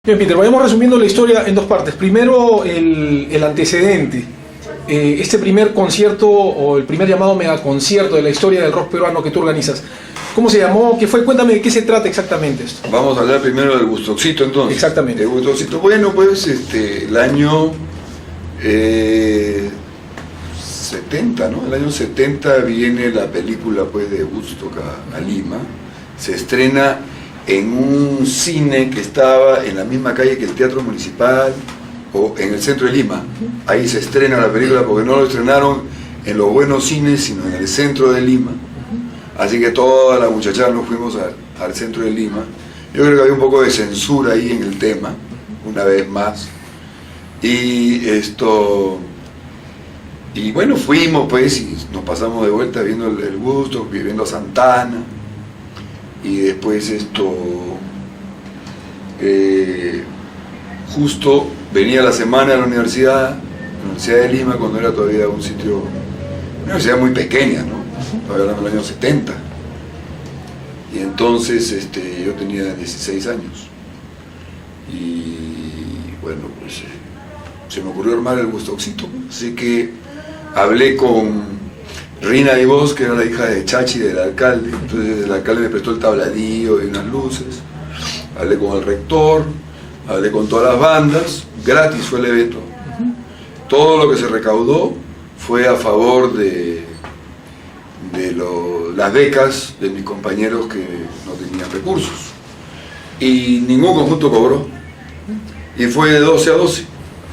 Bien, Peter, vayamos resumiendo la historia en dos partes. Primero, el antecedente. Este primer concierto, o el primer llamado megaconcierto de la historia del rock peruano que tú organizas. ¿Cómo se llamó? ¿Qué fue? Cuéntame de qué se trata exactamente esto. Vamos a hablar primero del Woodstockcito, entonces. Exactamente. El Woodstockcito, bueno, pues el año 70, ¿no? El año 70 viene la película, pues, de Woodstock a Lima. Se estrena en un cine que estaba en la misma calle que el Teatro Municipal, o en el centro de Lima. Ahí se estrena la película porque no lo estrenaron en los buenos cines, sino en el centro de Lima. Así que toda la muchachada nos fuimos al centro de Lima. Yo creo que había un poco de censura ahí en el tema, una vez más. Y bueno, fuimos pues y nos pasamos de vuelta viendo el Woodstock, viendo a Santana. Y después justo venía la semana de la Universidad de Lima, cuando era todavía un sitio, una universidad muy pequeña, ¿no? Todavía hablando del año 70. Y entonces yo tenía 16 años. Y bueno, pues se me ocurrió armar el Woodstockcito. Así que hablé con Rina Divos, que era la hija de Chachi, del alcalde. Entonces el alcalde me prestó el tabladillo y unas luces. Hablé con el rector, hablé con todas las bandas, gratis fue el evento. Todo lo que se recaudó fue a favor de las becas de mis compañeros que no tenían recursos. Y ningún conjunto cobró. Y fue de 12 a 12,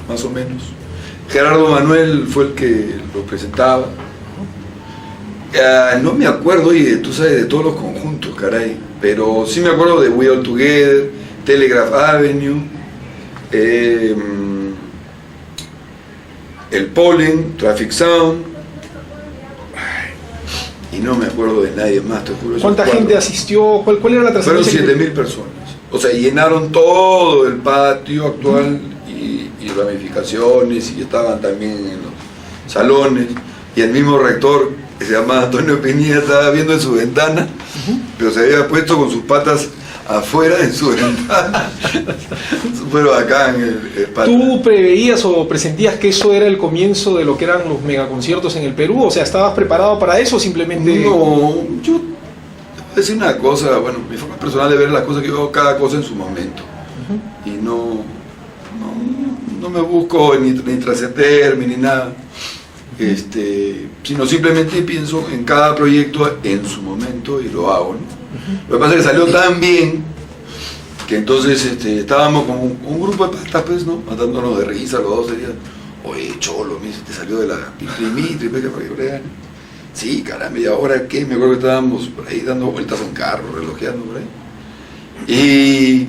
más o menos. Gerardo Manuel fue el que lo presentaba. No me acuerdo, oye, tú sabes, de todos los conjuntos, caray, pero sí me acuerdo de We All Together, Telegraph Avenue, el Pollen, Traffic Sound, y no me acuerdo de nadie más, te juro. ¿Cuánta gente asistió? ¿Cuál era la trascendencia? Fueron 7.000 personas, o sea, llenaron todo el patio actual y ramificaciones, y estaban también en los salones, y el mismo rector, que se llama Antonio Pinilla, estaba viendo en su ventana, pero se había puesto con sus patas afuera en su ventana. Súper bacán el patio. ¿Tú preveías o presentías que eso era el comienzo de lo que eran los megaconciertos en el Perú? O sea, ¿estabas preparado para eso o simplemente...? No, yo voy a decir una cosa, bueno, mi forma personal de ver las cosas, que yo hago cada cosa en su momento. Y no me busco ni trascenderme ni nada. Sino simplemente pienso en cada proyecto en su momento y lo hago, ¿no? Lo que pasa es que salió tan bien que entonces estábamos con un grupo de patas, pues, ¿no? Matándonos de risa los dos. Serían, oye, cholo, te salió de la Dimitri, sí, caramba, ¿y ahora qué? Me acuerdo que estábamos por ahí dando vueltas en carro, relojeando por ahí. Y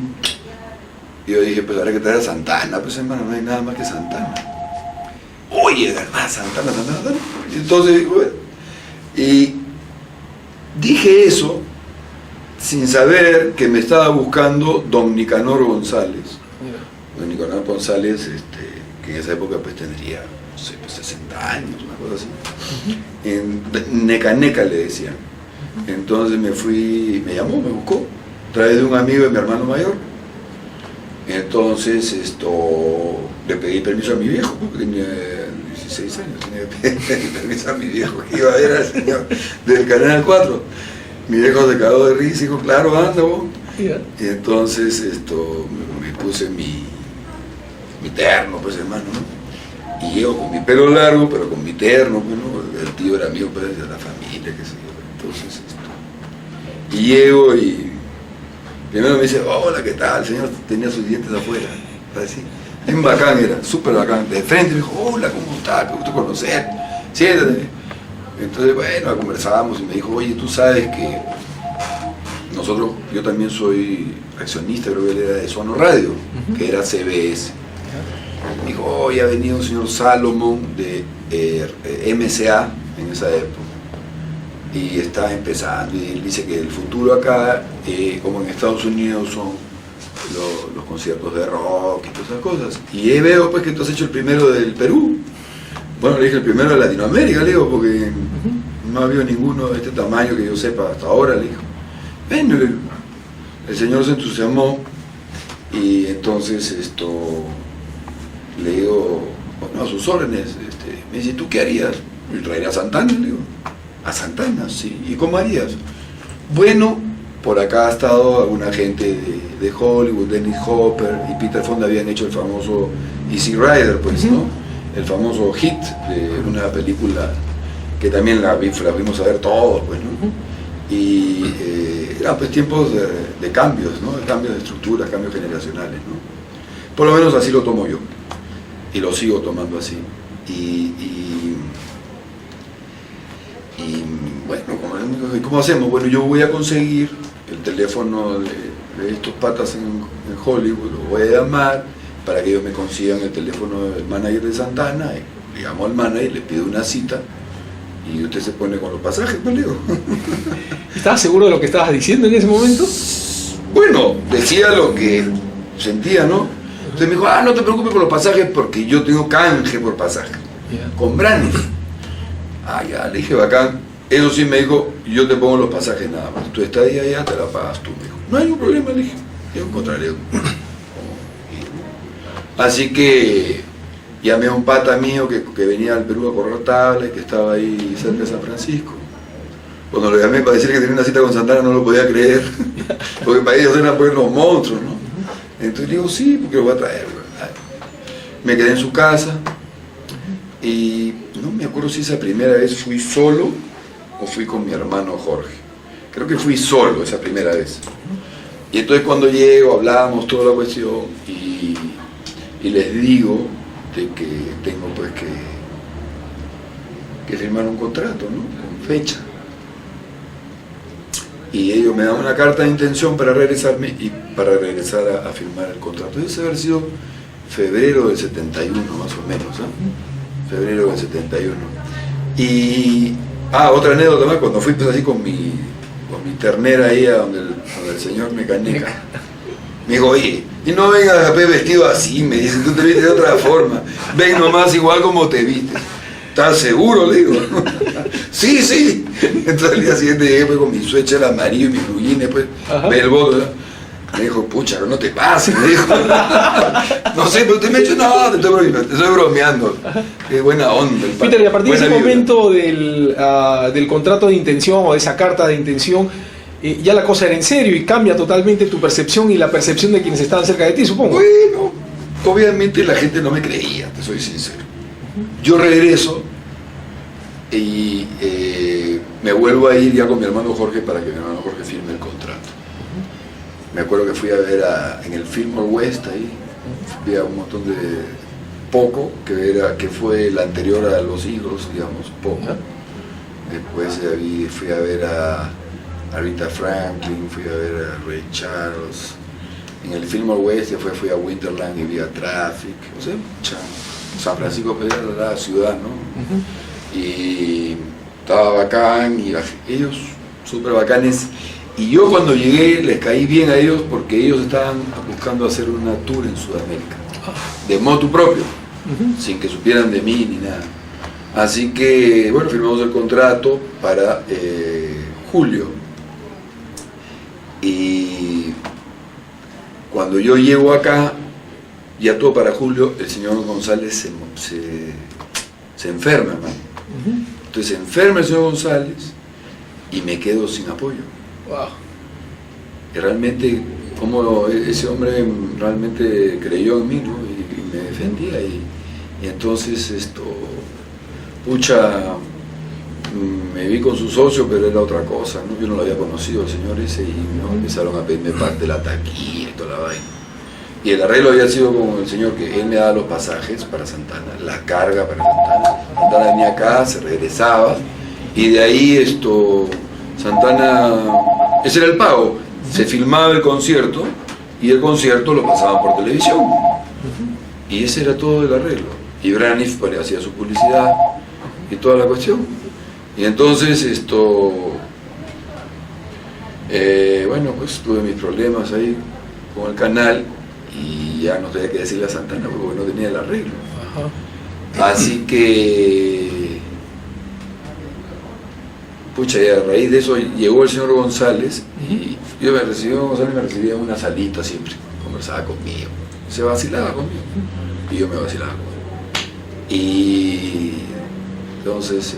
yo dije, pues habrá que traer a Santana, pues hermano, no hay nada más que Santana. Oye, de verdad, Santana. Y entonces, bueno, y dije eso sin saber que me estaba buscando don Nicanor González. Don Nicanor González, que en esa época pues tendría, no sé, pues 60 años, una cosa así. En Neca le decían. Entonces me llamó, me buscó, a través de un amigo de mi hermano mayor. Entonces le pedí permiso a mi viejo, porque tenía 16 años, tenía que pedir permiso a mi viejo, que iba a ver al señor del Canal 4. Mi viejo se cagó de risa y dijo, claro, anda vos. Yeah. Y entonces me puse mi terno, pues hermano, ¿no? Y llego con mi pelo largo, pero con mi terno, pues, ¿no? El tío era mío, pues, de la familia, qué sé yo. Entonces, y llego y primero me dice, hola, ¿qué tal? El señor tenía sus dientes afuera, así. Bien bacán era, súper bacán. De frente me dijo, hola, ¿cómo estás? Qué gusto conocer. Siéntate. Entonces, bueno, conversábamos y me dijo, oye, tú sabes que yo también soy accionista, creo que él era de Sono Radio, que era CBS. Me dijo, oye, ha venido un señor Salomón de MCA en esa época. Y está empezando, y él dice que el futuro acá, como en Estados Unidos, son los conciertos de rock y todas esas cosas. Y veo pues que tú has hecho el primero del Perú. Bueno, le dije el primero de Latinoamérica, le digo, porque no ha habido ninguno de este tamaño que yo sepa hasta ahora, le dijo. Bueno, el señor se entusiasmó Y entonces le digo, bueno, a sus órdenes, me dice, ¿tú qué harías? ¿Y traería a Santana? Le digo, a Santana, sí. ¿Y cómo harías? Bueno, por acá ha estado alguna gente de Hollywood, Dennis Hopper y Peter Fonda habían hecho el famoso Easy Rider, pues, ¿no? El famoso hit de una película que también la vimos a ver todos, pues, ¿no? Y eran pues tiempos de cambios, ¿no? De cambios de estructuras, cambios generacionales, ¿no? Por lo menos así lo tomo yo. Y lo sigo tomando así. Y bueno, ¿cómo hacemos? Bueno, yo voy a conseguir el teléfono de estos patas en Hollywood, lo voy a llamar para que ellos me consigan el teléfono del manager de Santana, y le llamo al manager, le pido una cita, y usted se pone con los pasajes, pues, le digo. ¿Estabas seguro de lo que estabas diciendo en ese momento? Bueno, decía lo que sentía, ¿no? Entonces me dijo, no te preocupes por los pasajes porque yo tengo canje por pasaje, con Braniff. Ya, le dije, bacán. Eso sí me dijo, yo te pongo los pasajes nada más. Tu estadía allá te la pagas tú, me dijo. No hay ningún problema, le dije. Yo encontraré. Así que llamé a un pata mío que venía al Perú a correr tablas, que estaba ahí cerca de San Francisco. Cuando lo llamé para decir que tenía una cita con Santana no lo podía creer, porque para ellos eran pues los monstruos, ¿no? Entonces le digo, sí, porque lo voy a traer. Me quedé en su casa y no me acuerdo si esa primera vez fui solo o fui con mi hermano Jorge. Creo que fui solo esa primera vez. Y entonces cuando llego hablamos toda la cuestión y les digo de que tengo pues que firmar un contrato, ¿no? Con fecha. Y ellos me dan una carta de intención para regresarme y para regresar a firmar el contrato. Eso debe haber sido febrero del 71 más o menos, ¿eh? Febrero del 71. Y otra anécdota más, cuando fui pues así con mi ternera ahí a donde el señor Mecaneca, me dijo, oye, y no vengas a vestido así, me dice, tú te vistes de otra forma, ven nomás igual como te vistes. ¿Estás seguro? Le digo. Sí, sí. Entonces el día siguiente llegué pues, con mi suéter amarillo y mis blujines, pues, ve el voto, ¿no? Me dijo, pucha, no te pases, me dijo. No sé, pero usted me ha dicho, no, te estoy bromeando. Qué buena onda. Peter, y a partir de ese momento del contrato de intención o de esa carta de intención, ya la cosa era en serio y cambia totalmente tu percepción y la percepción de quienes estaban cerca de ti, supongo. Bueno, obviamente la gente no me creía, te soy sincero. Yo regreso y me vuelvo a ir ya con mi hermano Jorge para que mi hermano Jorge firme el contrato. Me acuerdo que fui a ver en el Fillmore West ahí, vi a un montón de Poco, que fue el anterior a Los Eagles, digamos, Poco. Después fui a ver a Rita Franklin, fui a ver a Ray Charles. En el Fillmore West después fui a Winterland y vi a Traffic. O sea, San Francisco era la ciudad, ¿no? Y estaba bacán y ellos súper bacanes. Y yo cuando llegué les caí bien a ellos porque ellos estaban buscando hacer una tour en Sudamérica, de motu propio, sin que supieran de mí ni nada. Así que, bueno, firmamos el contrato para julio. Y cuando yo llego acá, ya todo para julio, el señor González se enferma, hermano. Entonces se enferma el señor González y me quedo sin apoyo. Wow. Y realmente, como ese hombre realmente creyó en mí, ¿no? y me defendía. Y entonces, me vi con su socio, pero era otra cosa, ¿no? Yo no lo había conocido, el señor ese, y ¿no? Empezaron a pedirme parte de la taquilla y toda la vaina. Y el arreglo había sido con el señor que él me daba los pasajes para Santana, la carga para Santana. Santana venía acá, se regresaba, y de ahí Santana, ese era el pago. Se filmaba el concierto y el concierto lo pasaban por televisión. Y ese era todo el arreglo. Y Braniff hacía su publicidad y toda la cuestión. Y entonces bueno, pues tuve mis problemas ahí con el canal y ya no tenía que decirle a Santana porque no tenía el arreglo. Así que, pucha, y a raíz de eso llegó el señor González y yo me recibía en una salita siempre, conversaba conmigo, se vacilaba conmigo y yo me vacilaba con él. Y entonces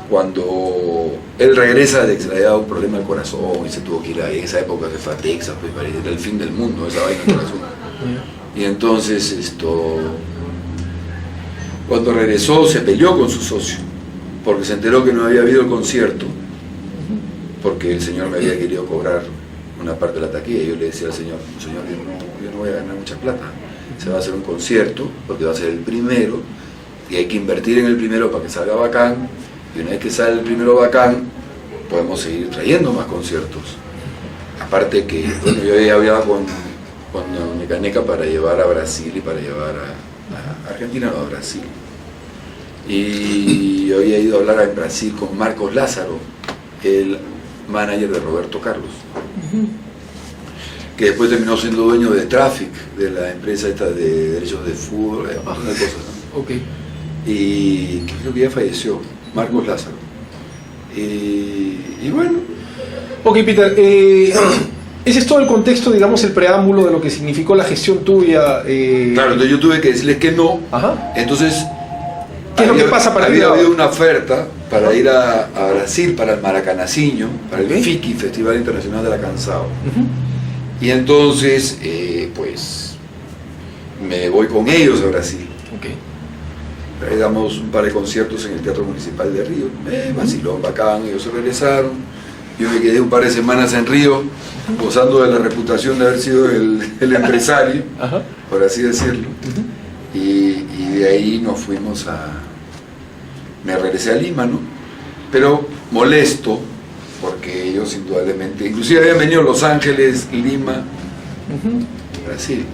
cuando él regresa de que se le había dado un problema al corazón y se tuvo que ir ahí, en esa época se fue a Texas, pues era el fin del mundo esa vaina del corazón. Y entonces cuando regresó se peleó con su socio porque se enteró que no había habido el concierto, porque el señor me había querido cobrar una parte de la taquilla. Y yo le decía al señor, yo no voy a ganar mucha plata, se va a hacer un concierto porque va a ser el primero y hay que invertir en el primero para que salga bacán, y una vez que sale el primero bacán podemos seguir trayendo más conciertos. Aparte que bueno, yo ya hablaba con Mecaneca para llevar a Brasil y para llevar a Argentina, no a Brasil. Y yo había ido a hablar en Brasil con Marcos Lázaro, el manager de Roberto Carlos, que después terminó siendo dueño de Traffic, de la empresa esta de derechos de fútbol, una cosa, ¿no? Okay. Y creo que ya falleció, Marcos Lázaro. Y bueno. Ok, Peter, ese es todo el contexto, digamos, el preámbulo de lo que significó la gestión tuya. Claro, entonces yo tuve que decirles que no. Ajá. Entonces, ¿qué es lo que pasa a partir de ahora? Había habido una oferta para ir a Brasil, para el Maracanacinho, para el FICI, Festival Internacional de la Cansao. Y entonces, pues, me voy con ellos a Brasil. Okay. Ahí damos un par de conciertos en el Teatro Municipal de Río. Vacilón, bacán, ellos se regresaron. Yo me quedé un par de semanas en Río, gozando de la reputación de haber sido el empresario, por así decirlo. Y de ahí nos fuimos me regresé a Lima, ¿no? Pero molesto, porque ellos indudablemente, inclusive habían venido Los Ángeles, Lima, Brasil,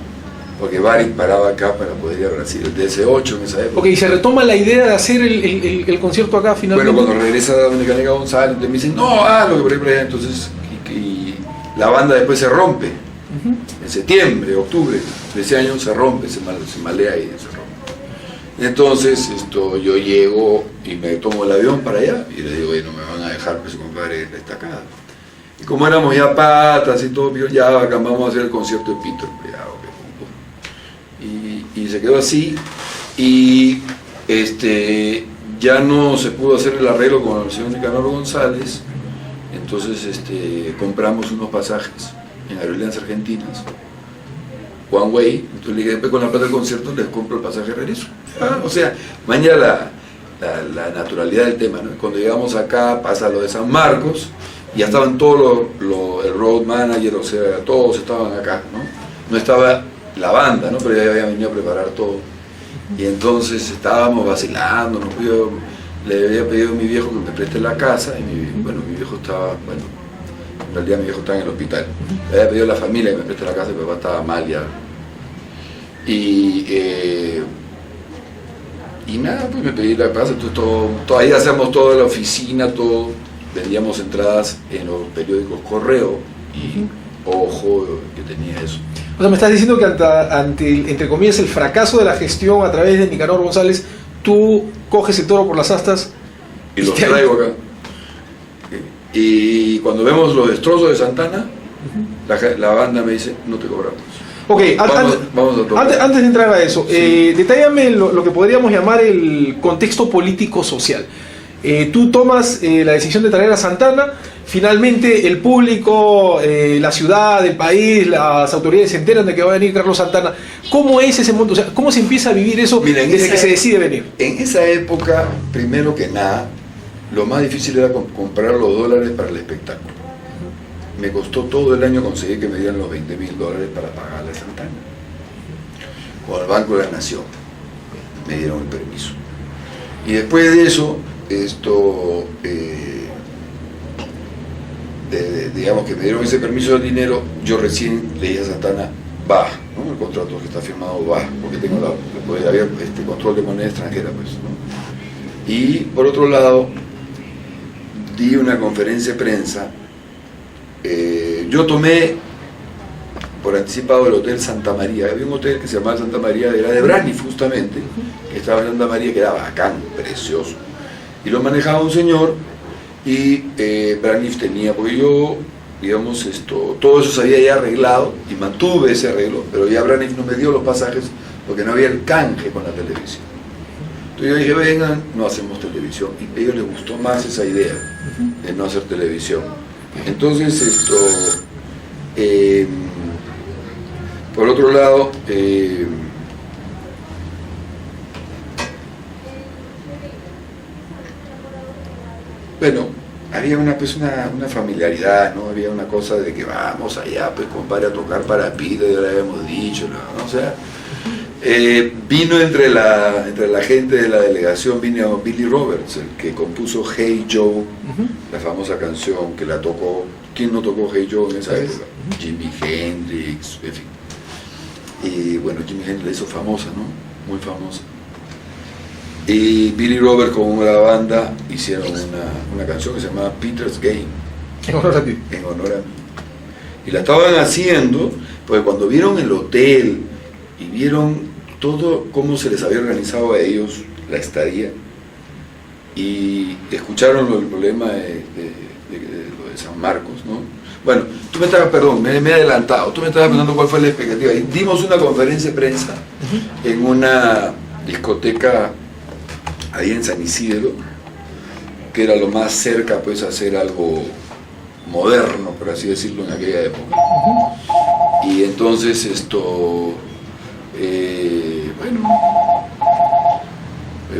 porque Baric paraba acá para poder ir a Brasil, el DS8 en esa época. Ok, y se retoma la idea de hacer el concierto acá finalmente. Bueno, cuando regresa Mecaneca González, me dicen, no, lo que por ahí, por allá. Entonces, y la banda después se rompe, en septiembre, octubre de ese año se rompe, se malea y se rompe. Entonces yo llego y me tomo el avión para allá y le digo, no me van a dejar, pues compadre, la estacada. Y como éramos ya patas y todo, ya acá vamos a hacer el concierto de Peter. Y se quedó así y ya no se pudo hacer el arreglo con el señor Nicanor González. Entonces compramos unos pasajes en Aerolíneas Argentinas, one way. Entonces le dije, después con la plata del concierto les compro el pasaje de regreso. O sea, mañana la naturalidad del tema, ¿no? Cuando llegamos acá pasa lo de San Marcos y ya estaban todos el road manager, o sea, todos estaban acá, ¿no? No estaba la banda, ¿no? Pero ya habían venido a preparar todo. Y entonces estábamos vacilando, ¿no? Yo le había pedido a mi viejo que me preste la casa y mi viejo estaba, en realidad mi viejo estaba en el hospital. Le había pedido a la familia que me preste la casa y mi papá estaba mal ya. Y nada, pues me pedí la casa, entonces ahí hacíamos toda la oficina, todo, vendíamos entradas en los periódicos Correo y Ojo, que tenía eso. O sea, me estás diciendo que ante entre comillas, el fracaso de la gestión a través de Nicanor González, tú coges el toro por las astas y los traigo acá. Y cuando vemos los destrozos de Santana, la banda me dice, no te cobramos. Ok, vamos a antes de entrar a eso, detállame lo que podríamos llamar el contexto político-social. Tú tomas la decisión de traer a Santana, finalmente el público, la ciudad, el país, las autoridades se enteran de que va a venir Carlos Santana. ¿Cómo es ese mundo? O sea, ¿cómo se empieza a vivir eso desde que se decide venir? En esa época, primero que nada, lo más difícil era comprar los dólares para el espectáculo. Me costó todo el año conseguir que me dieran los $20,000 para pagarle a Santana. Con el Banco de la Nación me dieron el permiso. Y después de eso, digamos que me dieron ese permiso del dinero, yo recién le dije a Santana, va, ¿no? El contrato que está firmado va, porque tengo había control de moneda extranjera, pues, ¿no? Y por otro lado, di una conferencia de prensa. Yo tomé por anticipado el Hotel Santa María. Había un hotel que se llamaba Santa María, era de Braniff justamente, que estaba en Santa María, que era bacán, precioso. Y lo manejaba un señor y Braniff tenía, porque yo digamos, todo eso se había ya arreglado y mantuve ese arreglo, pero ya Braniff no me dio los pasajes porque no había el canje con la televisión. Entonces yo dije, vengan, no hacemos televisión. Y a ellos les gustó más esa idea de no hacer televisión. Entonces, por otro lado, bueno, había una familiaridad, ¿no? Había una cosa de que vamos allá, pues compadre, a tocar para Pito, ya le habíamos dicho, ¿no? O sea, vino entre la gente de la delegación, vino Billy Roberts, el que compuso Hey Joe, la famosa canción que la tocó. ¿Quién no tocó Hey Joe en esa época? Jimi Hendrix, en fin. Y bueno, Jimi Hendrix la hizo famosa, ¿no? Muy famosa. Y Billy Roberts con una banda hicieron una canción que se llamaba Peter's Game. En honor a ti. En honor a mí. Y la estaban haciendo, porque cuando vieron el hotel y vieron todo cómo se les había organizado a ellos la estadía, y escucharon el problema de lo de San Marcos, ¿no? Bueno, tú me estabas, perdón, me he adelantado, tú me estabas preguntando cuál fue la expectativa. Y dimos una conferencia de prensa en una discoteca ahí en San Isidro, que era lo más cerca pues a hacer algo moderno, por así decirlo, en aquella época. Y entonces bueno,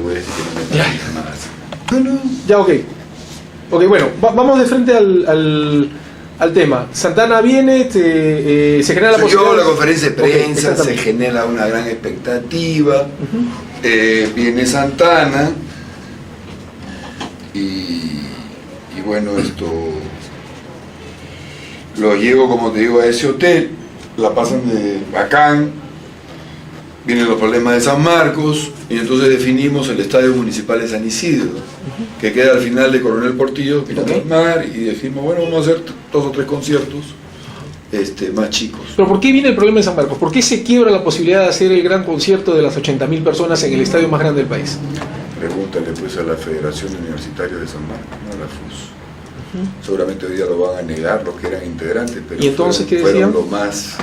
voy a decir que no me parece más. No. Ya, ok. Ok, bueno, vamos de frente al tema. Santana viene, se genera la posibilidad. La conferencia de prensa, okay, se genera una gran expectativa. Viene Santana y bueno, lo llevo, como te digo, a ese hotel, la pasan de bacán, vienen los problemas de San Marcos y entonces definimos el Estadio Municipal de San Isidro, que queda al final de Coronel Portillo, mirando al mar, y decimos, bueno, vamos a hacer 2 o 3 conciertos más chicos. Pero ¿por qué viene el problema de San Marcos? ¿Por qué se quiebra la posibilidad de hacer el gran concierto de las 80.000 personas en el estadio más grande del país? Pregúntale pues a la Federación Universitaria de San Marcos, no a la FUS. Seguramente hoy día lo van a negar los que eran integrantes, pero ¿y entonces qué decían? Fueron lo más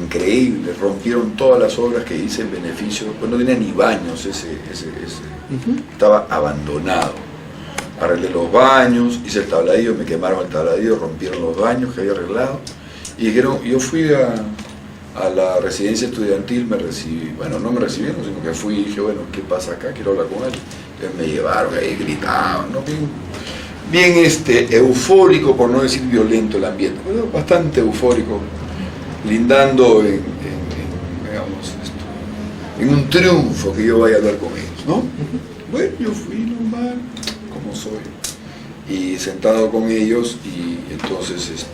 increíble, rompieron todas las obras que hice en beneficio, pues no tenía ni baños estaba abandonado. Arreglé los baños, hice el tabladillo, me quemaron el tabladillo, rompieron los baños que había arreglado. Y dijeron, yo fui a la residencia estudiantil, me recibí, bueno, no me recibieron, sino que fui y dije, bueno, ¿qué pasa acá? Quiero hablar con él. Entonces me llevaron, ahí gritaban, ¿no? Bien eufórico, por no decir violento el ambiente, pero bastante eufórico, lindando digamos, en un triunfo que yo vaya a hablar con ellos, ¿no? Bueno, yo fui normal, como soy, y sentado con ellos, y entonces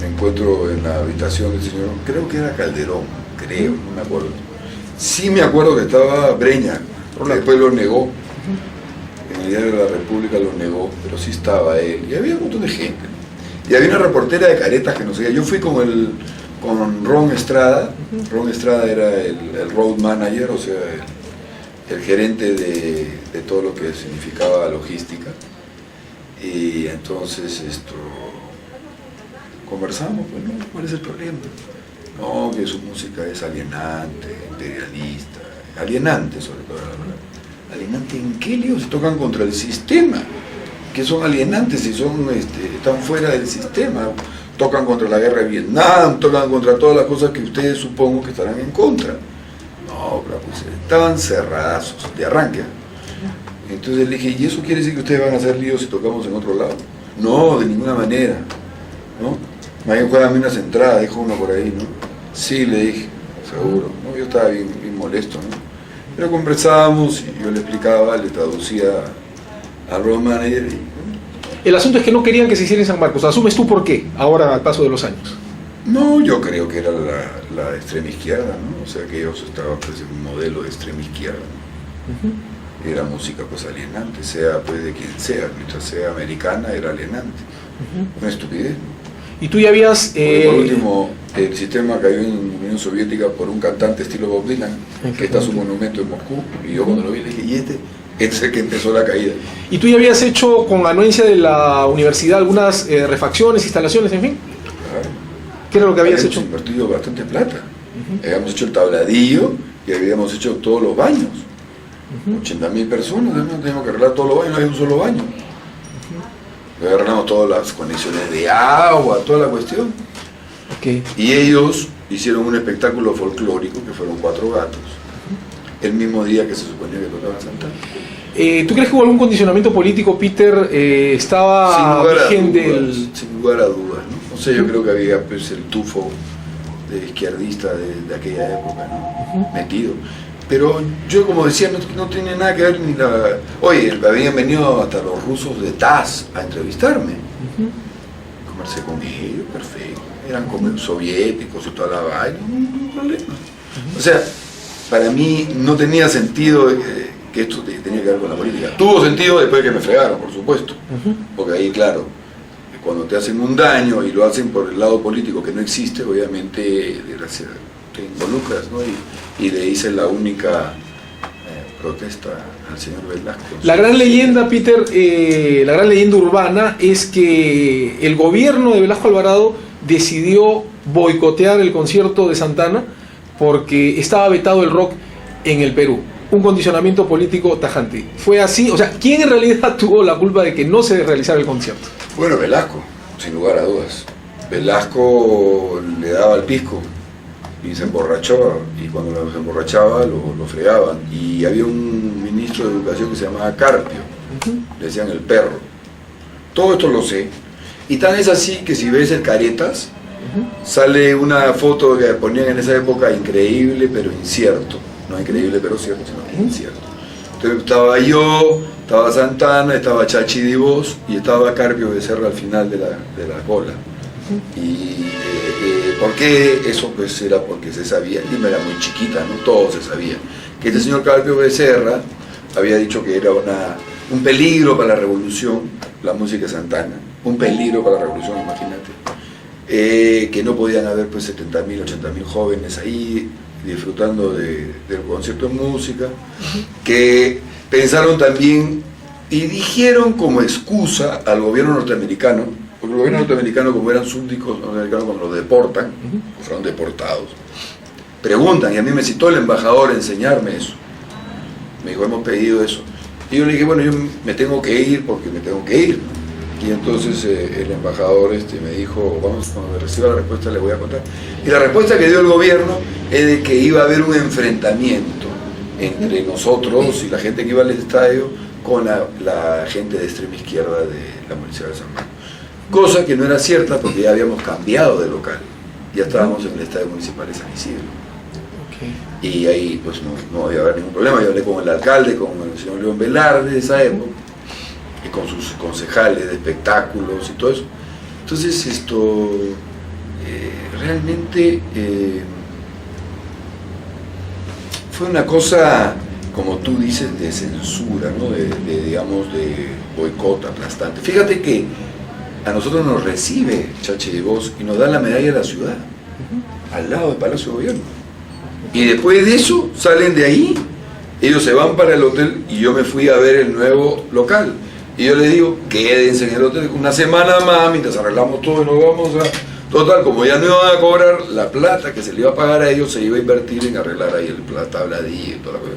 me encuentro en la habitación del señor, creo que era Calderón, no me acuerdo. Sí me acuerdo que estaba Breña, después lo negó, en el diario de la República lo negó, pero sí estaba él, y había un montón de gente. Y había una reportera de caretas que no sé, yo fui con Ron Estrada. Ron Estrada era el road manager, o sea, el gerente de todo lo que significaba logística. Y entonces conversamos, pues, ¿no? ¿Cuál es el problema? No, que su música es alienante, imperialista, alienante sobre todo, la verdad. ¿Alienante en qué lío? Se tocan contra el sistema, que son alienantes y están fuera del sistema, tocan contra la guerra de Vietnam, tocan contra todas las cosas que ustedes supongo que estarán en contra. No, pero pues estaban cerrazos de arranque. Entonces le dije, ¿y eso quiere decir que ustedes van a hacer líos si tocamos en otro lado? No, de ninguna manera, ¿no? Más bien juegan unas entradas, dijo uno por ahí, ¿no? Sí, le dije, seguro, ¿no? Yo estaba bien molesto, ¿no? Pero conversábamos y yo le explicaba, le traducía al road manager y... El asunto es que no querían que se hiciera en San Marcos. ¿Asumes tú por qué, ahora al paso de los años? No, yo creo que era la extrema izquierda, ¿no? O sea, que ellos estaban pues en un modelo de extrema izquierda, ¿no? Era música pues alienante, sea pues de quien sea, mientras sea americana era alienante. Una estupidez, ¿no? Y tú ya habías... Por último, el sistema cayó en Unión Soviética por un cantante estilo Bob Dylan, que está su monumento en Moscú, y yo cuando lo vi le dije, ¿y este es el que empezó la caída? ¿Y tú ya habías hecho con anuencia de la universidad algunas refacciones, instalaciones, en fin? Claro. ¿Qué era lo que habías hecho? Habíamos invertido bastante plata. Habíamos hecho el tabladillo y habíamos hecho todos los baños. 80.000 personas, teníamos que arreglar todos los baños, no hay un solo baño. Agarramos todas las conexiones de agua, toda la cuestión. Okay. Y ellos hicieron un espectáculo folclórico que fueron 4 gatos, el mismo día que se suponía que tocaba Santana. ¿Tú crees que hubo algún condicionamiento político, Peter? ¿Estaba vigente sin lugar a dudas, ¿no? O sea, yo creo que había pues, el tufo de izquierdista de aquella época, ¿no? Metido. Pero yo, como decía, no tiene nada que ver ni la... Oye, habían venido hasta los rusos de TASS a entrevistarme. Conversé con ellos, perfecto. Eran como soviéticos y toda la vaina, no problema. O sea, para mí no tenía sentido que esto tenía que ver con la política. Tuvo sentido después de que me fregaron, por supuesto. Porque ahí, claro, cuando te hacen un daño y lo hacen por el lado político que no existe, obviamente te involucras, ¿no? Y le hice la única protesta al señor Velasco. La gran leyenda, Peter, la gran leyenda urbana es que el gobierno de Velasco Alvarado decidió boicotear el concierto de Santana porque estaba vetado el rock en el Perú. Un condicionamiento político tajante. ¿Fue así? O sea, ¿quién en realidad tuvo la culpa de que no se realizara el concierto? Bueno, Velasco, sin lugar a dudas. Velasco le daba el pisco y se emborrachaba, y cuando se emborrachaba lo fregaban. Y había un ministro de Educación que se llamaba Carpio, le decían el perro. Todo esto lo sé. Y tan es así que si ves el Caretas, sale una foto que ponían en esa época, increíble pero incierto. No increíble pero cierto, sino incierto. Entonces estaba yo, estaba Santana, estaba Chachi Divos y estaba Carpio Becerra al final de la cola. Y ¿por qué? Eso pues era porque se sabía, Lima era muy chiquita, no todo se sabía, que este señor Carpio Becerra había dicho que era un peligro para la revolución, la música de Santana, un peligro para la revolución, imagínate, que no podían haber pues 70.000, 80.000 jóvenes ahí disfrutando del concierto de música, que pensaron también y dijeron como excusa al gobierno norteamericano, porque el gobierno norteamericano, como eran súbditos norteamericanos, cuando los deportan, o fueron deportados, preguntan, y a mí me citó el embajador a enseñarme eso. Me dijo, hemos pedido eso. Y yo le dije, bueno, yo me tengo que ir porque me tengo que ir. Y entonces el embajador me dijo, vamos, cuando reciba la respuesta le voy a contar. Y la respuesta que dio el gobierno es de que iba a haber un enfrentamiento entre nosotros y la gente que iba al estadio con la gente de extrema izquierda de la Municipalidad de San Marcos. Cosa que no era cierta porque ya habíamos cambiado de local. Ya estábamos en el Estadio Municipal de San Isidro. Y ahí pues no iba a haber ningún problema. Yo hablé con el alcalde, con el señor León Velarde de esa época, y con sus concejales de espectáculos y todo eso. Entonces esto realmente fue una cosa, como tú dices, de censura, ¿no? Digamos, de boicot aplastante. Fíjate que a nosotros nos recibe Chachi Divos y nos da la medalla de la ciudad, al lado del Palacio de Gobierno. Y después de eso, salen de ahí, ellos se van para el hotel y yo me fui a ver el nuevo local. Y yo les digo, quédense en el hotel una semana más mientras arreglamos todo y nos vamos a... Total, como ya no iban a cobrar la plata que se le iba a pagar a ellos, se iba a invertir en arreglar ahí el tabladillo y toda la cosa.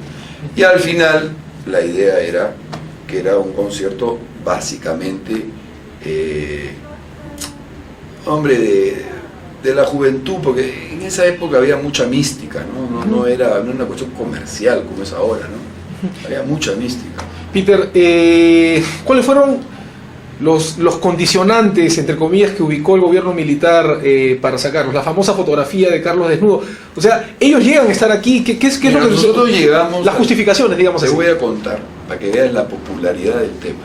Y al final, la idea era que era un concierto básicamente, de la juventud, porque en esa época había mucha mística, no era una cuestión comercial como es ahora, ¿no? Había mucha mística. Peter, ¿cuáles fueron los condicionantes, entre comillas, que ubicó el gobierno militar para sacarlos? La famosa fotografía de Carlos desnudo. O sea, ellos llegan a estar aquí. ¿Qué es lo que nosotros llegamos? Las justificaciones, digamos así. Te voy a contar, para que veas la popularidad del tema.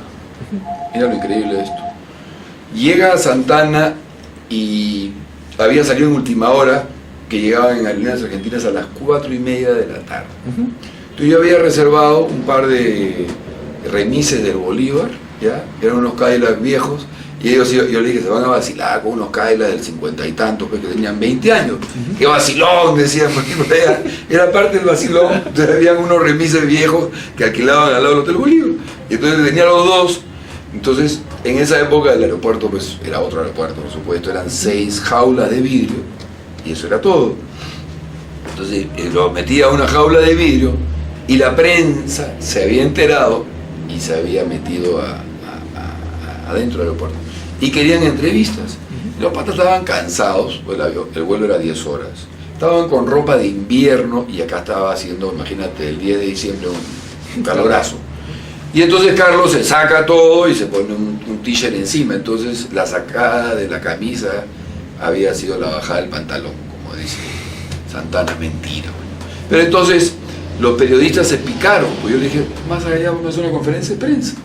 Mira lo increíble de esto. Llega Santana y había salido en última hora, que llegaban en Aerolíneas Argentinas a las 4:30 de la tarde. Entonces yo había reservado un par de remises del Bolívar, ¿ya? Eran unos Cadillac viejos, Y ellos, yo le dije, se van a vacilar con unos Kailas del 50 y tantos, pues, que tenían 20 años. ¡Qué vacilón! Decían, porque era parte del vacilón. Entonces habían unos remises viejos que alquilaban al lado del Hotel Bolívar. Y entonces tenía los dos. Entonces, en esa época el aeropuerto, pues, era otro aeropuerto, por supuesto. Eran 6 jaulas de vidrio. Y eso era todo. Entonces, lo metía a una jaula de vidrio y la prensa se había enterado y se había metido adentro del aeropuerto. Y querían entrevistas. Los patas estaban cansados, pues el vuelo era 10 horas. Estaban con ropa de invierno y acá estaba haciendo, imagínate, el 10 de diciembre un calorazo. Y entonces Carlos se saca todo y se pone un t-shirt encima. Entonces la sacada de la camisa había sido la bajada del pantalón, como dice Santana, mentira. Pero entonces los periodistas se picaron, pues yo le dije, más allá vamos a hacer una conferencia de prensa.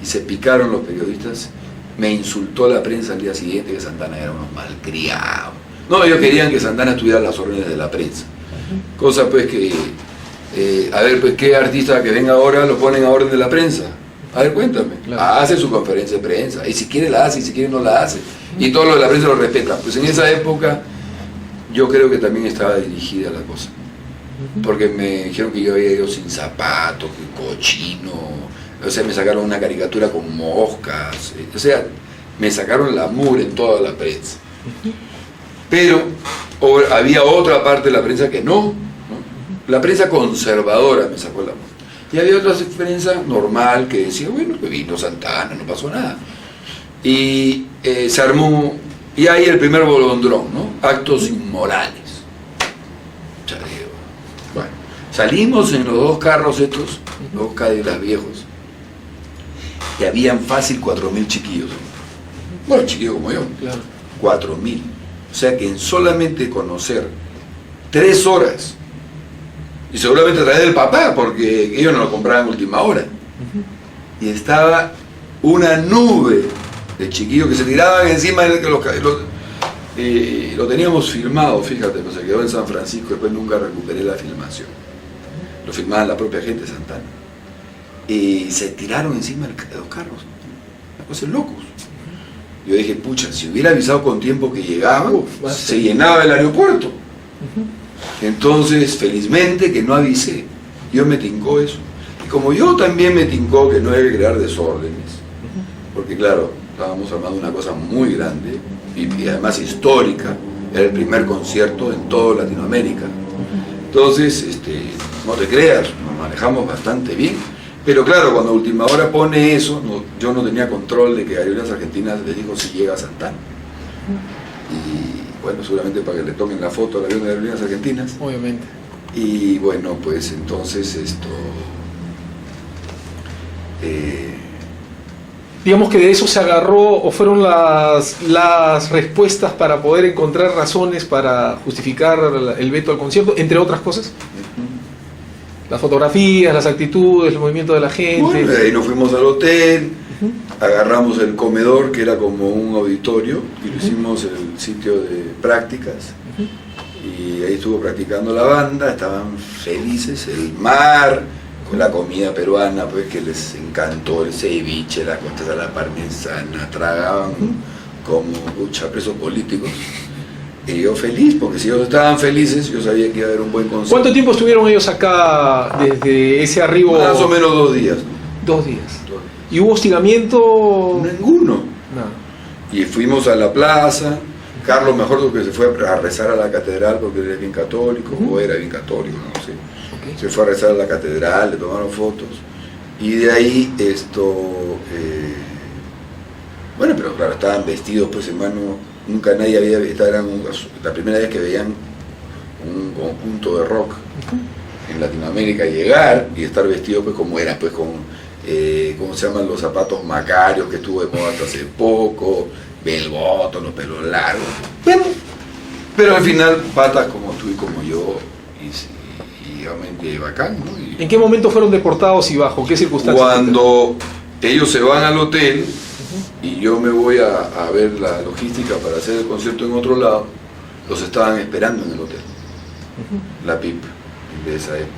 Y se picaron los periodistas. Me insultó la prensa al día siguiente que Santana era unos malcriados. No, ellos querían que Santana tuviera las órdenes de la prensa. Cosa pues que, a ver, pues qué artista que venga ahora lo ponen a orden de la prensa. A ver, cuéntame. Claro. Hace su conferencia de prensa. Y si quiere la hace, y si quiere no la hace. Y todos los de la prensa lo respetan. Pues en esa época yo creo que también estaba dirigida la cosa. Porque me dijeron que yo había ido sin zapatos, que cochino. O sea, me sacaron una caricatura con moscas, o sea, me sacaron la mugre en toda la prensa. Pero había otra parte de la prensa que no. La prensa conservadora me sacó la mugre. Y había otra prensa normal que decía, bueno, que vino Santana, no pasó nada. Y se armó, y ahí el primer bolondrón, ¿no? Actos inmorales. Bueno, salimos en los dos carros estos, dos Cadillacs viejos. Y habían fácil 4.000 chiquillos. Bueno, chiquillos como yo. Claro. 4.000. O sea que en solamente conocer 3 horas, y seguramente a través del papá, porque ellos no lo compraban a última hora, y estaba una nube de chiquillos que se tiraban encima de lo teníamos filmado, fíjate, pues se quedó en San Francisco, después nunca recuperé la filmación. Lo filmaban la propia gente de Santana. Y se tiraron encima de los carros, una cosa de locos. Yo dije, pucha, si hubiera avisado con tiempo que llegaba, se llenaba el aeropuerto. Entonces, felizmente que no avisé, yo me tincó eso. Y como yo también me tincó que no hay que crear desórdenes, porque claro, estábamos armando una cosa muy grande y además histórica, era el primer concierto en toda Latinoamérica. Entonces, no te creas, nos manejamos bastante bien. Pero claro, cuando a última hora pone eso, yo no tenía control de que Aerolíneas Argentinas le dijo si llega a Santana. Y bueno, seguramente para que le tomen la foto al avión de Aerolíneas Argentinas. Obviamente. Y bueno, pues entonces digamos que de eso se agarró, o fueron las respuestas para poder encontrar razones para justificar el veto al concierto, entre otras cosas. Las fotografías, las actitudes, el movimiento de la gente. Bueno, de ahí nos fuimos al hotel, agarramos el comedor, que era como un auditorio, y lo hicimos el sitio de prácticas. Y ahí estuvo practicando la banda, estaban felices, el mar, con la comida peruana, pues que les encantó, el ceviche, las costas a la parmesana, tragaban como presos políticos. Y yo feliz, porque si ellos estaban felices, yo sabía que iba a haber un buen concierto. ¿Cuánto tiempo estuvieron ellos acá desde ese arribo? Más o menos 2 días. 2 días. ¿Y hubo hostigamiento? Ninguno. Nada. Y fuimos a la plaza. Carlos, mejor que se fue a rezar a la catedral porque él es bien católico, o era bien católico, no sé. Okay. Se fue a rezar a la catedral, le tomaron fotos. Y de ahí bueno, pero claro, estaban vestidos, pues hermano. Nunca nadie había visto, la primera vez que veían un conjunto de rock en Latinoamérica llegar y estar vestido pues como era, pues con, ¿cómo se llaman? Los zapatos macarios que estuvo de moda hasta hace poco, Bell Bottom, los pelos largos. Bueno, pero al final patas como tú y como yo, y realmente bacán, ¿no? ¿En qué momento fueron deportados y bajo qué circunstancias? Cuando ellos se van al hotel y yo me voy a ver la logística para hacer el concierto en otro lado, los estaban esperando en el hotel. La PIP de esa época.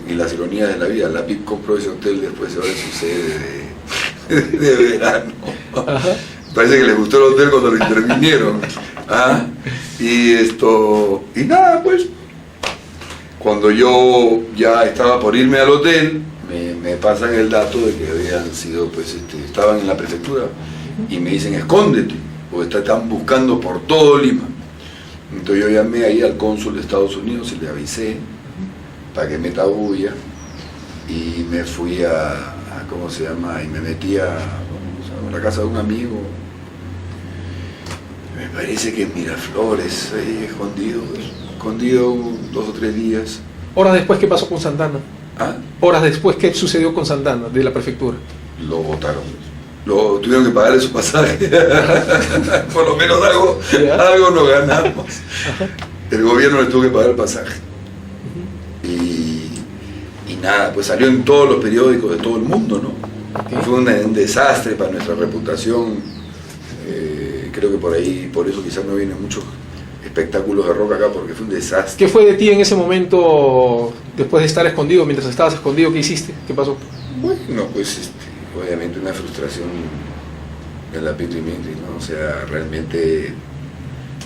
Y las ironías de la vida, la PIP compró ese hotel después, ahora su sede de verano. Ajá. Parece que les gustó el hotel cuando lo intervinieron. ¿Ah? Y nada, pues, cuando yo ya estaba por irme al hotel, me pasan el dato de que habían sido, pues, estaban en la prefectura y me dicen, escóndete, porque te están buscando por todo Lima. Entonces yo llamé ahí al cónsul de Estados Unidos y le avisé para que meta bulla y me fui ¿cómo se llama? Y me metí a la casa de un amigo. Me parece que en Miraflores, ahí escondido 2 o 3 días. Horas después, ¿qué pasó con Santana? ¿Ah? Horas después, ¿qué sucedió con Santana de la prefectura? Lo botaron. Tuvieron que pagarle su pasaje. Por lo menos algo nos ganamos. Ajá. El gobierno le tuvo que pagar el pasaje. Y nada, pues salió en todos los periódicos de todo el mundo, ¿no? Okay. Fue un desastre para nuestra reputación. Creo que por eso quizás no vienen muchos espectáculos de rock acá, porque fue un desastre. ¿Qué fue de ti en ese momento, después de estar escondido, mientras estabas escondido? ¿Qué hiciste? ¿Qué pasó? Bueno, pues obviamente una frustración de la Pitrimintri, ¿no? O sea, realmente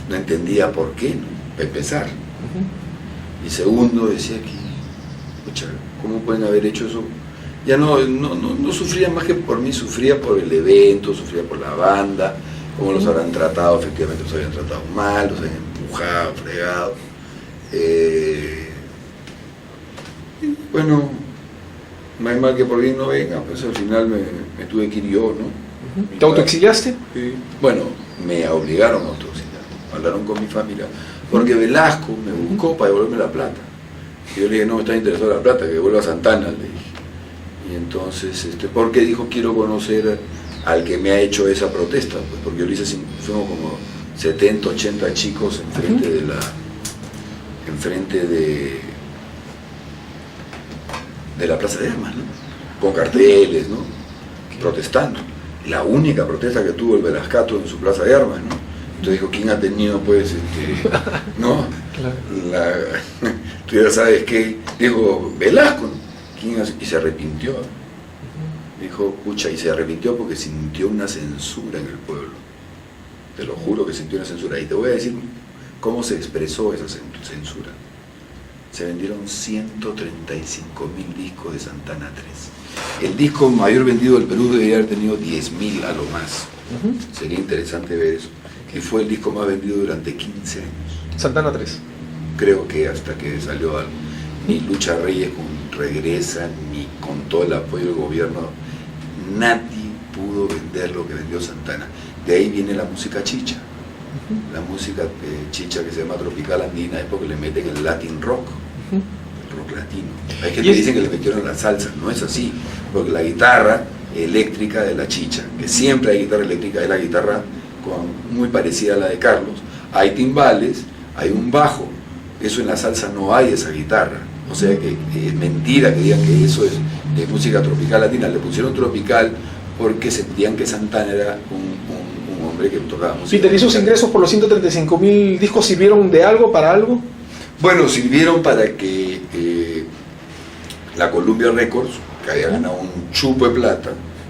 no entendía por qué, ¿no? Para empezar. Y segundo, decía que, escucha, ¿cómo pueden haber hecho eso? Ya no sufría más que por mí, sufría por el evento, sufría por la banda, cómo los habrán tratado, efectivamente los habían tratado mal, los habían empujado, fregado. Y bueno, no hay mal que por bien no venga, pues al final me tuve que ir yo, ¿no? ¿Te autoexiliaste? Sí. Bueno, me obligaron a autoexiliar, hablaron con mi familia, porque Velasco me buscó para devolverme la plata. Y yo le dije, no me está interesado la plata, que vuelva a Santana, le dije. Y entonces, porque dijo, quiero conocer al que me ha hecho esa protesta, pues, porque yo le hice, fuimos como 70, 80 chicos enfrente de la Plaza de Armas, ¿no? Con carteles, ¿no? Protestando. La única protesta que tuvo el Velascato en su Plaza de Armas, ¿no? Entonces dijo, ¿quién ha tenido, pues, no? Claro. Tú ya sabes qué, dijo, Velasco, ¿no? Y se arrepintió. Dijo, pucha, y se arrepintió porque sintió una censura en el pueblo. Te lo juro que sintió una censura. Y te voy a decir cómo se expresó esa censura. Se vendieron 135.000 discos de Santana 3. El disco mayor vendido del Perú debería haber tenido 10.000 a lo más. Sería interesante ver eso. Y fue el disco más vendido durante 15 años. Santana 3. Creo que hasta que salió algo. Ni Lucha Reyes regresa, ni con todo el apoyo del gobierno, nadie pudo vender lo que vendió Santana. De ahí viene la música chicha. La música chicha que se llama tropical andina es porque le meten el Latin rock, el rock latino. Hay gente que dicen que le metieron la salsa, no es así, porque la guitarra eléctrica de la chicha, que siempre hay guitarra eléctrica, es la guitarra muy parecida a la de Carlos, hay timbales, hay un bajo, eso en la salsa no hay esa guitarra. O sea que es mentira que digan que eso es de música tropical latina. Le pusieron tropical porque sentían que Santana era un hombre que tocaba música. Peter, ¿y esos ingresos por los 135.000 discos sirvieron de algo, para algo? Bueno, sirvieron para que la Columbia Records, que había ganado un chupo de plata,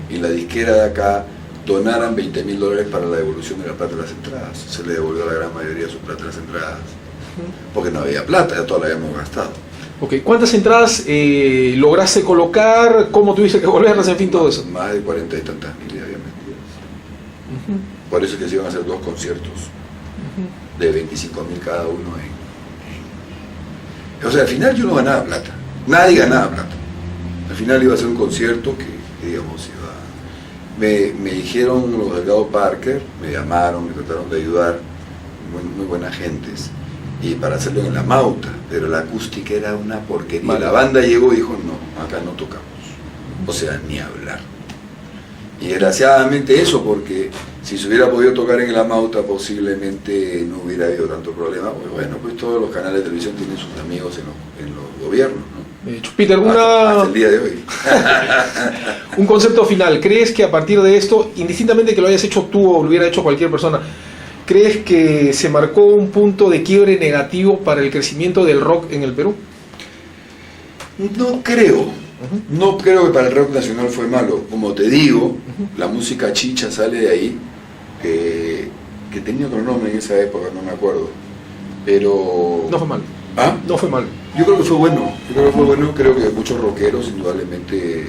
y la disquera de acá donaran $20.000 para la devolución de la plata de las entradas. Se le devolvió a la gran mayoría de su plata de las entradas, porque no había plata, ya toda la habíamos gastado. Ok, ¿cuántas entradas lograste colocar? ¿Cómo tuviste que volverlas? En fin, todo eso. Más de 40 y tantas mil ya habían vendido. Por eso es que se iban a hacer 2 conciertos de 25.000 cada uno. O sea, al final yo no ganaba plata. Nadie ganaba plata. Al final iba a ser un concierto que digamos, me dijeron los Delgado Parker, me llamaron, me trataron de ayudar, muy buenas gentes. Y para hacerlo en la Mauta, pero la acústica era una porquería. Vale. La banda llegó y dijo, no, acá no tocamos. O sea, ni hablar. Y desgraciadamente eso, porque si se hubiera podido tocar en la Mauta, posiblemente no hubiera habido tanto problema. Pues bueno, pues todos los canales de televisión tienen sus amigos en los gobiernos, ¿no? Peter, hasta el día de hoy. Un concepto final. ¿Crees que a partir de esto, indistintamente que lo hayas hecho tú o lo hubiera hecho cualquier persona, ¿crees que se marcó un punto de quiebre negativo para el crecimiento del rock en el Perú? No creo, No creo que para el rock nacional fue malo. Como te digo, la música chicha sale de ahí, que tenía otro nombre en esa época, no me acuerdo. Pero... No fue mal. ¿Ah? No fue mal. Yo creo que fue bueno. Creo que muchos rockeros indudablemente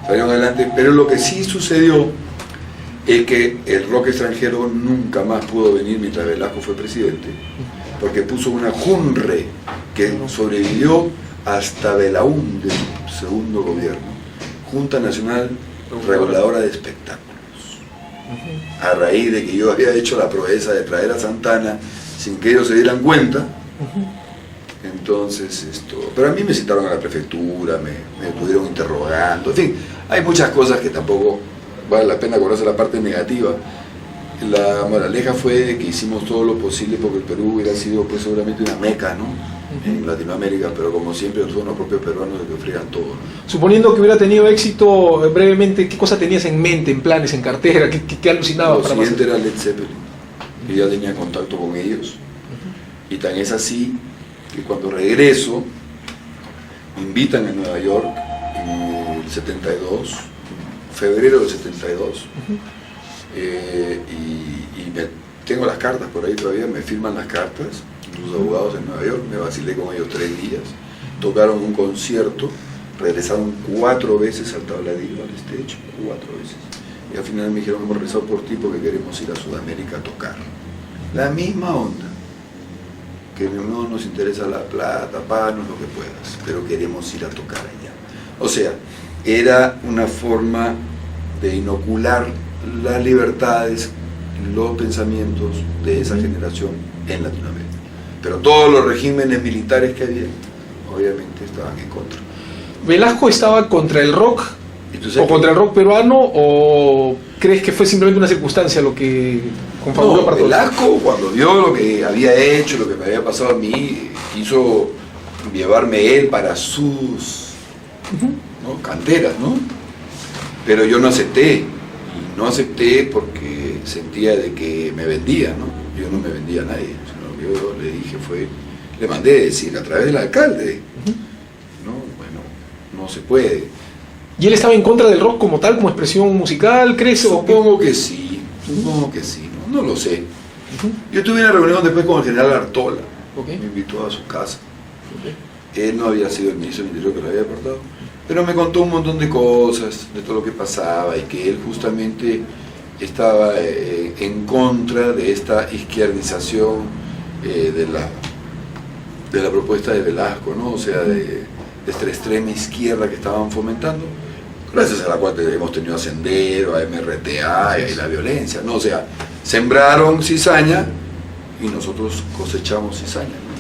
salieron adelante. Pero lo que sí sucedió es que el rock extranjero nunca más pudo venir mientras Velasco fue presidente, porque puso una JUNRE que sobrevivió hasta Belaúnde, su segundo gobierno, Junta Nacional Reguladora de Espectáculos. A raíz de que yo había hecho la proeza de traer a Santana sin que ellos se dieran cuenta, entonces pero a mí me citaron a la prefectura, me estuvieron interrogando, en fin, hay muchas cosas que tampoco vale la pena conocer la parte negativa. La moraleja fue que hicimos todo lo posible porque el Perú hubiera sido pues seguramente una meca, ¿no? En Latinoamérica, pero como siempre son los propios peruanos los que friegan todo, ¿no? Suponiendo que hubiera tenido éxito, brevemente, ¿qué cosa tenías en mente, en planes, en cartera? ¿Qué alucinaba? Lo siguiente era Led Zeppelin, y ya tenía contacto con ellos, y tan es así que cuando regreso me invitan en Nueva York en el 72, febrero del 72, tengo las cartas por ahí todavía, me firman las cartas los abogados en Nueva York, me vacilé con ellos 3 días, tocaron un concierto, regresaron 4 veces al tabladillo, al stage, 4 veces, y al final me dijeron: hemos regresado por ti porque queremos ir a Sudamérica a tocar. La misma onda, que no nos interesa la plata, pagnos lo que puedas, pero queremos ir a tocar allá. O sea, era una forma de inocular las libertades, los pensamientos de esa generación en Latinoamérica. Pero todos los regímenes militares que había, obviamente estaban en contra. ¿Velasco estaba contra el rock o contra el rock peruano, o crees que fue simplemente una circunstancia lo que confabuló para todo? Velasco, cuando vio lo que había hecho, lo que me había pasado a mí, quiso llevarme él para sus ¿no? canteras, ¿no? Pero yo no acepté, y no acepté porque sentía de que me vendía, ¿no? Yo no me vendía a nadie, sino que yo le dije le mandé decir a través del alcalde, ¿no? Bueno, no se puede. ¿Y él estaba en contra del rock como tal, como expresión musical, crees? Supongo que sí, no lo sé. Yo tuve una reunión después con el general Artola, me invitó a su casa. Él no había sido el ministro del Interior que lo había apartado, pero me contó un montón de cosas, de todo lo que pasaba, y que él justamente estaba en contra de esta izquierdización de la propuesta de Velasco, ¿no? O sea, de esta extrema izquierda que estaban fomentando, gracias a la cual hemos tenido a Sendero, a MRTA y la violencia, ¿no? O sea, sembraron cizaña y nosotros cosechamos cizaña, ¿no?